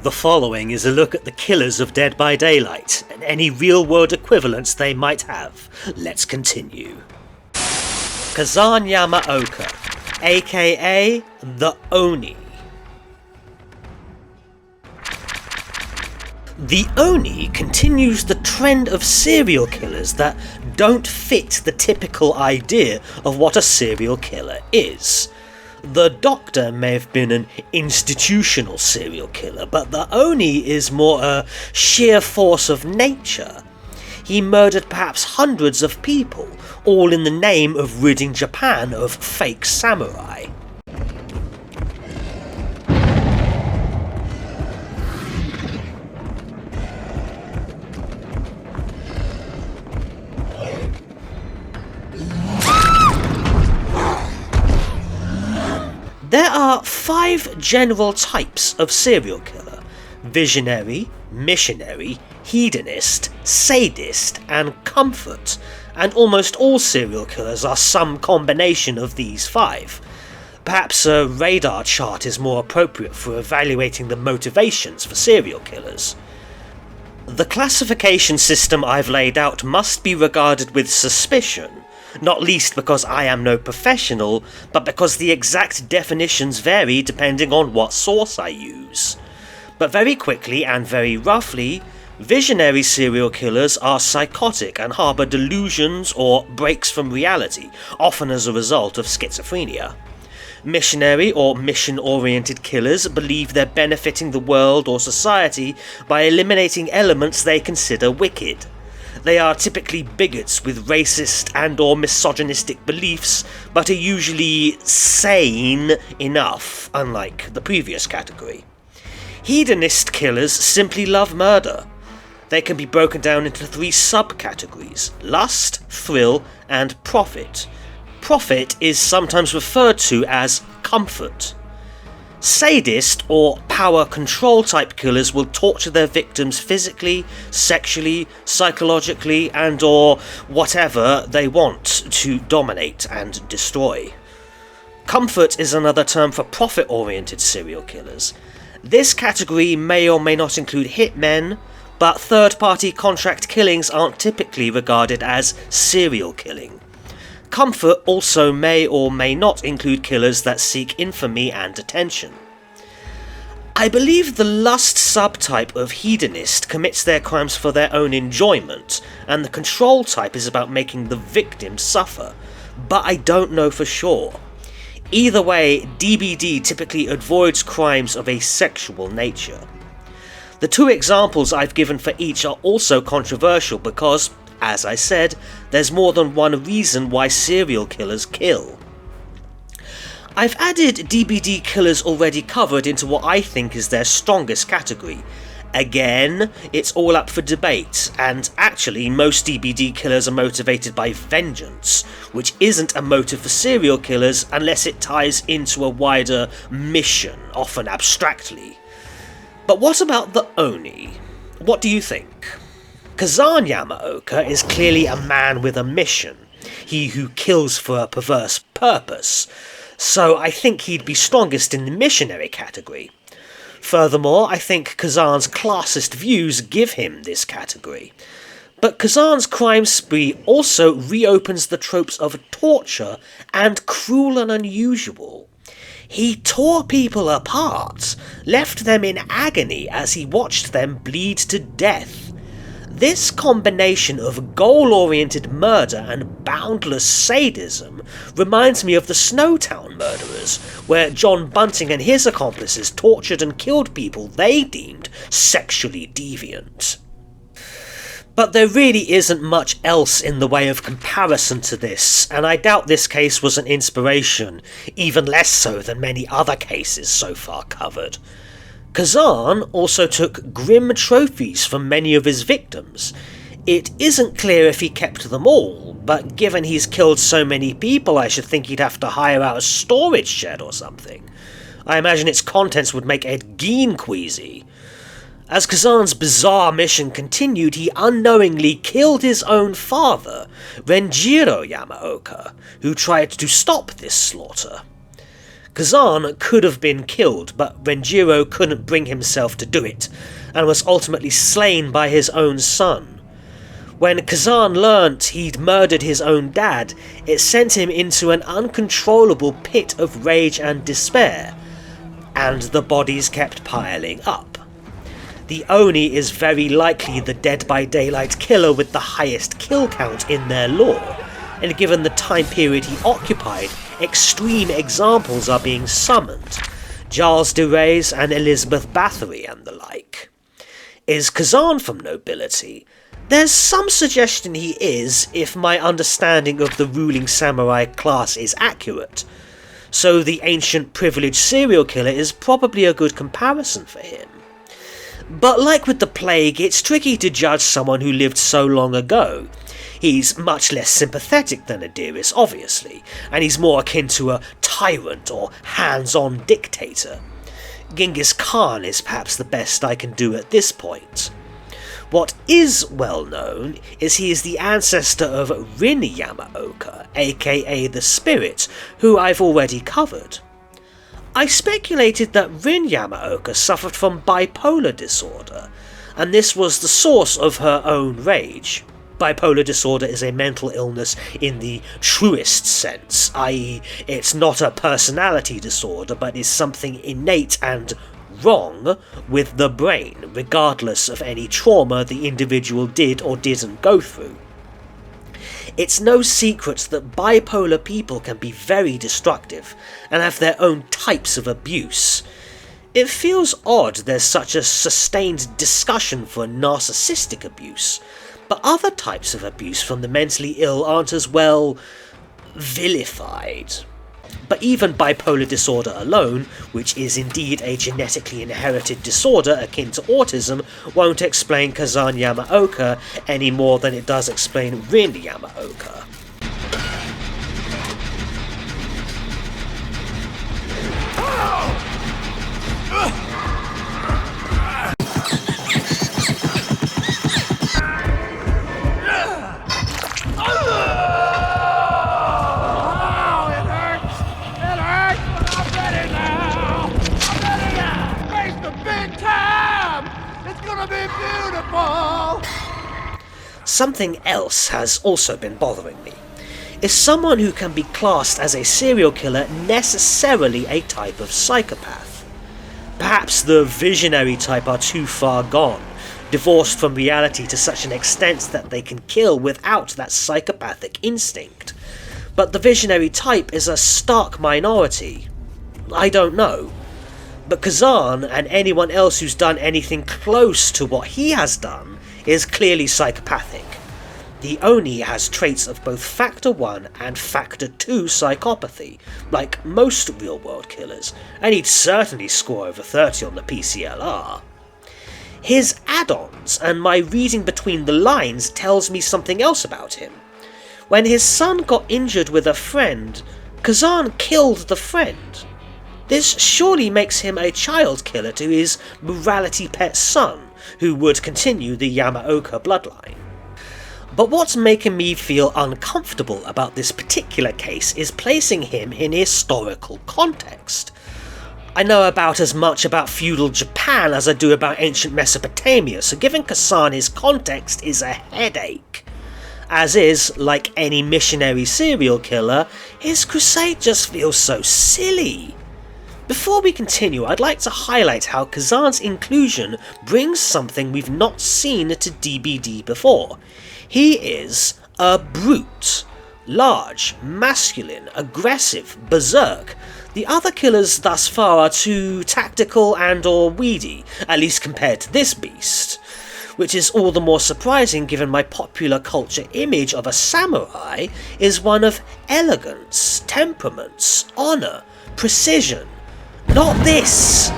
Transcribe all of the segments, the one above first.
The following is a look at the killers of Dead by Daylight, and any real-world equivalents they might have. Let's continue. Kazan Yamaoka, aka the Oni. The Oni continues the trend of serial killers that don't fit the typical idea of what a serial killer is. The Doctor may have been an institutional serial killer, but the Oni is more a sheer force of nature. He murdered perhaps hundreds of people, all in the name of ridding Japan of fake samurai. There are 5 general types of serial killer: visionary, missionary, hedonist, sadist, and comfort, and almost all serial killers are some combination of these 5. Perhaps a radar chart is more appropriate for evaluating the motivations for serial killers. The classification system I've laid out must be regarded with suspicion, not least because I am no professional, but because the exact definitions vary depending on what source I use. But very quickly and very roughly, visionary serial killers are psychotic and harbour delusions or breaks from reality, often as a result of schizophrenia. Missionary or mission-oriented killers believe they're benefiting the world or society by eliminating elements they consider wicked. They are typically bigots with racist and or misogynistic beliefs, but are usually sane enough, unlike the previous category. Hedonist killers simply love murder. They can be broken down into 3 subcategories: lust, thrill, and profit. Profit is sometimes referred to as comfort. Sadist or power control type killers will torture their victims physically, sexually, psychologically, and or whatever they want to dominate and destroy. Comfort is another term for profit-oriented serial killers. This category may or may not include hitmen, but third-party contract killings aren't typically regarded as serial killing. Comfort also may or may not include killers that seek infamy and attention. I believe the lust subtype of hedonist commits their crimes for their own enjoyment, and the control type is about making the victim suffer, but I don't know for sure. Either way, DBD typically avoids crimes of a sexual nature. The 2 examples I've given for each are also controversial because, as I said, there's more than one reason why serial killers kill. I've added DBD killers already covered into what I think is their strongest category. Again, it's all up for debate, and actually most DBD killers are motivated by vengeance, which isn't a motive for serial killers unless it ties into a wider mission, often abstractly. But what about the Oni? What do you think? Kazan Yamaoka is clearly a man with a mission, he who kills for a perverse purpose, so I think he'd be strongest in the missionary category. Furthermore, I think Kazan's classist views give him this category. But Kazan's crime spree also reopens the tropes of torture and cruel and unusual. He tore people apart, left them in agony as he watched them bleed to death. This combination of goal-oriented murder and boundless sadism reminds me of the Snowtown murderers, where John Bunting and his accomplices tortured and killed people they deemed sexually deviant. But there really isn't much else in the way of comparison to this, and I doubt this case was an inspiration, even less so than many other cases so far covered. Kazan also took grim trophies from many of his victims. It isn't clear if he kept them all, but given he's killed so many people, I should think he'd have to hire out a storage shed or something. I imagine its contents would make Ed Gein queasy. As Kazan's bizarre mission continued, he unknowingly killed his own father, Renjiro Yamaoka, who tried to stop this slaughter. Kazan could have been killed, but Renjiro couldn't bring himself to do it, and was ultimately slain by his own son. When Kazan learnt he'd murdered his own dad, it sent him into an uncontrollable pit of rage and despair, and the bodies kept piling up. The Oni is very likely the Dead by Daylight killer with the highest kill count in their lore, and given the time period he occupied, extreme examples are being summoned, Giles de Reyes and Elizabeth Bathory and the like. Is Kazan from nobility? There's some suggestion he is, if my understanding of the ruling samurai class is accurate, so the ancient privileged serial killer is probably a good comparison for him. But like with the plague, it's tricky to judge someone who lived so long ago. He's much less sympathetic than Adiris, obviously, and he's more akin to a tyrant or hands-on dictator. Genghis Khan is perhaps the best I can do at this point. What is well known is he is the ancestor of Rin Yamaoka, aka the Spirit, who I've already covered. I speculated that Rin Yamaoka suffered from bipolar disorder, and this was the source of her own rage. Bipolar disorder is a mental illness in the truest sense, i.e. it's not a personality disorder, but is something innate and wrong with the brain, regardless of any trauma the individual did or didn't go through. It's no secret that bipolar people can be very destructive and have their own types of abuse. It feels odd there's such a sustained discussion for narcissistic abuse, but other types of abuse from the mentally ill aren't as well vilified. But even bipolar disorder alone, which is indeed a genetically inherited disorder akin to autism, won't explain Kazan Yamaoka any more than it does explain Rin Yamaoka. Something else has also been bothering me. Is someone who can be classed as a serial killer necessarily a type of psychopath? Perhaps the visionary type are too far gone, divorced from reality to such an extent that they can kill without that psychopathic instinct. But the visionary type is a stark minority. I don't know. But Kazan, and anyone else who's done anything close to what he has done, is clearly psychopathic. The Oni has traits of both Factor 1 and Factor 2 psychopathy, like most real-world killers, and he'd certainly score over 30 on the PCLR. His add-ons and my reading between the lines tells me something else about him. When his son got injured with a friend, Kazan killed the friend. This surely makes him a child killer to his morality pet son, who would continue the Yamaoka bloodline. But what's making me feel uncomfortable about this particular case is placing him in historical context. I know about as much about feudal Japan as I do about ancient Mesopotamia, so giving Kazan his context is a headache. As is, like any missionary serial killer, his crusade just feels so silly. Before we continue, I'd like to highlight how Kazan's inclusion brings something we've not seen to DBD before. He is a brute. Large, masculine, aggressive, berserk. The other killers thus far are too tactical and or weedy, at least compared to this beast. Which is all the more surprising given my popular culture image of a samurai is one of elegance, temperaments, honour, precision. Not this!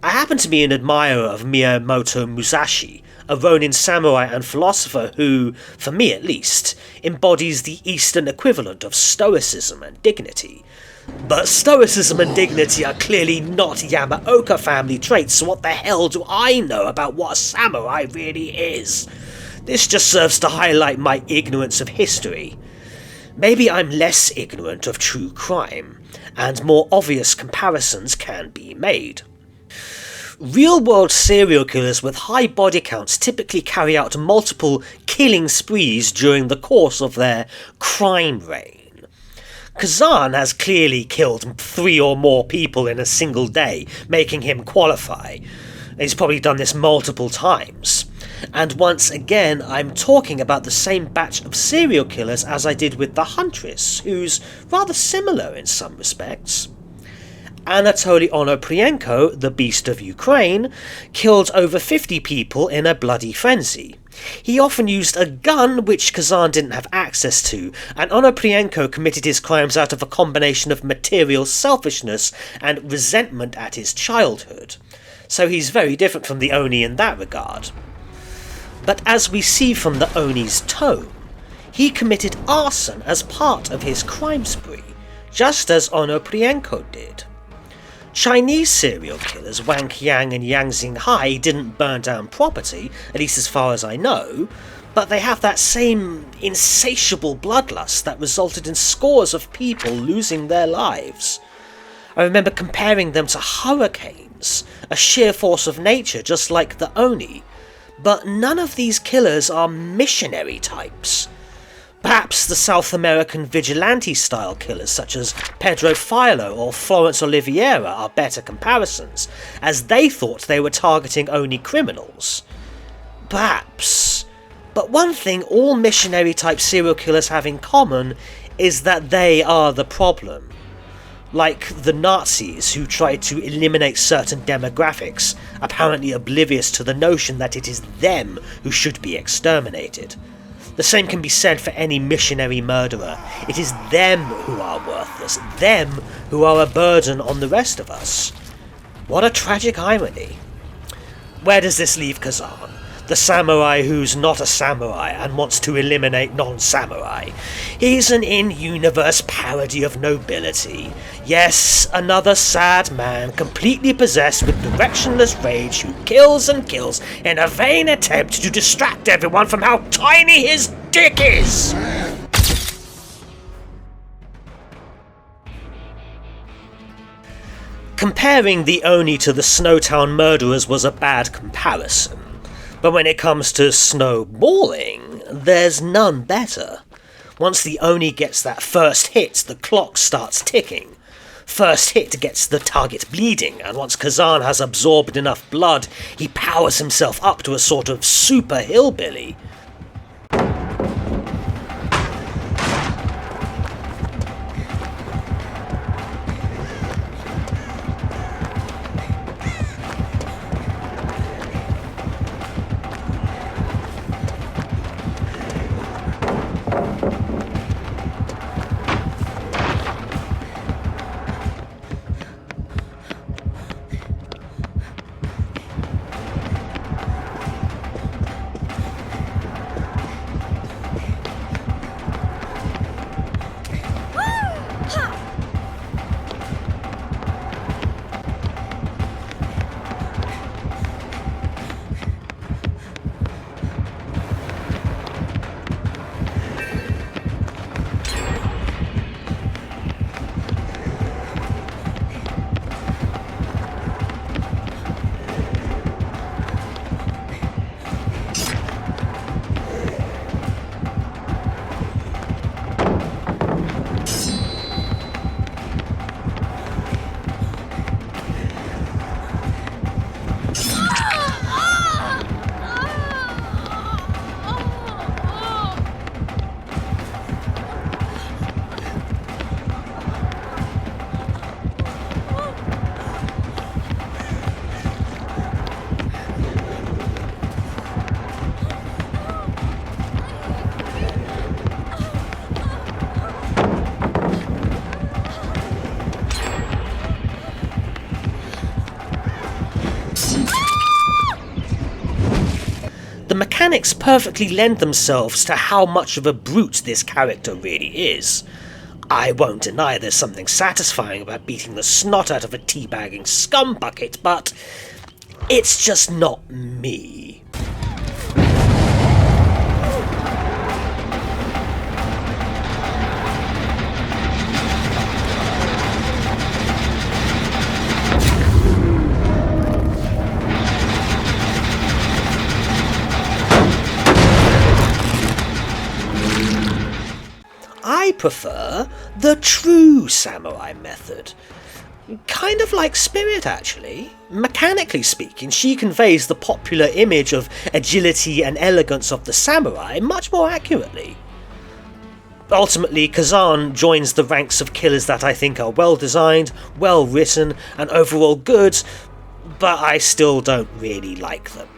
I happen to be an admirer of Miyamoto Musashi, a Ronin samurai and philosopher who, for me at least, embodies the Eastern equivalent of stoicism and dignity. But stoicism and dignity are clearly not Yamaoka family traits, so what the hell do I know about what a samurai really is? This just serves to highlight my ignorance of history. Maybe I'm less ignorant of true crime, and more obvious comparisons can be made. Real-world serial killers with high body counts typically carry out multiple killing sprees during the course of their crime reign. Kazan has clearly killed 3 or more people in a single day, making him qualify. He's probably done this multiple times. And once again, I'm talking about the same batch of serial killers as I did with the Huntress, who's rather similar in some respects. Anatoly Onoprienko, the Beast of Ukraine, killed over 50 people in a bloody frenzy. He often used a gun which Kazan didn't have access to, and Onoprienko committed his crimes out of a combination of material selfishness and resentment at his childhood. So he's very different from the Oni in that regard. But as we see from the Oni's tone, he committed arson as part of his crime spree, just as Onoprienko did. Chinese serial killers Wang Qiang and Yang Xinghai didn't burn down property, at least as far as I know, but they have that same insatiable bloodlust that resulted in scores of people losing their lives. I remember comparing them to hurricanes, a sheer force of nature just like the Oni, but none of these killers are missionary types. Perhaps the South American vigilante-style killers such as Pedro Filo or Florence Oliveira are better comparisons, as they thought they were targeting only criminals. Perhaps. But one thing all missionary-type serial killers have in common is that they are the problem. Like the Nazis who tried to eliminate certain demographics, apparently oblivious to the notion that it is them who should be exterminated. The same can be said for any missionary murderer. It is them who are worthless, them who are a burden on the rest of us. What a tragic irony. Where does this leave Kazan? The samurai who's not a samurai and wants to eliminate non-samurai. He's an in-universe parody of nobility. Yes, another sad man completely possessed with directionless rage who kills and kills in a vain attempt to distract everyone from how tiny his dick is! Comparing the Oni to the Snowtown murderers was a bad comparison. But when it comes to snowballing, there's none better. Once the Oni gets that first hit, the clock starts ticking. First hit gets the target bleeding, and once Kazan has absorbed enough blood, he powers himself up to a sort of super hillbilly. The mechanics perfectly lend themselves to how much of a brute this character really is. I won't deny there's something satisfying about beating the snot out of a teabagging scumbucket, but it's just not me. I prefer the true samurai method. Kind of like Spirit, actually. Mechanically speaking, she conveys the popular image of agility and elegance of the samurai much more accurately. Ultimately, Kazan joins the ranks of killers that I think are well designed, well written, and overall good, but I still don't really like them.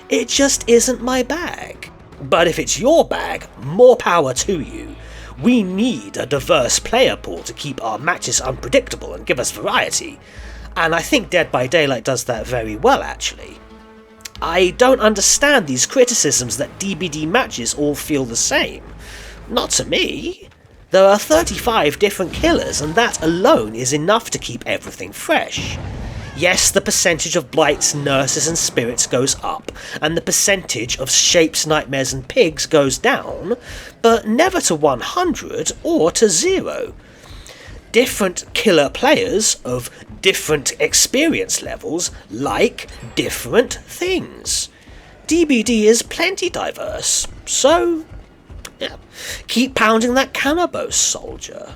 It just isn't my bag. But if it's your bag, more power to you. We need a diverse player pool to keep our matches unpredictable and give us variety, and I think Dead by Daylight does that very well, actually. I don't understand these criticisms that DBD matches all feel the same. Not to me. There are 35 different killers, and that alone is enough to keep everything fresh. Yes, the percentage of blights, nurses and spirits goes up, and the percentage of shapes, nightmares and pigs goes down, but never to 100 or to 0. Different killer players of different experience levels like different things. DBD is plenty diverse, so yeah, keep pounding that cannabis, soldier.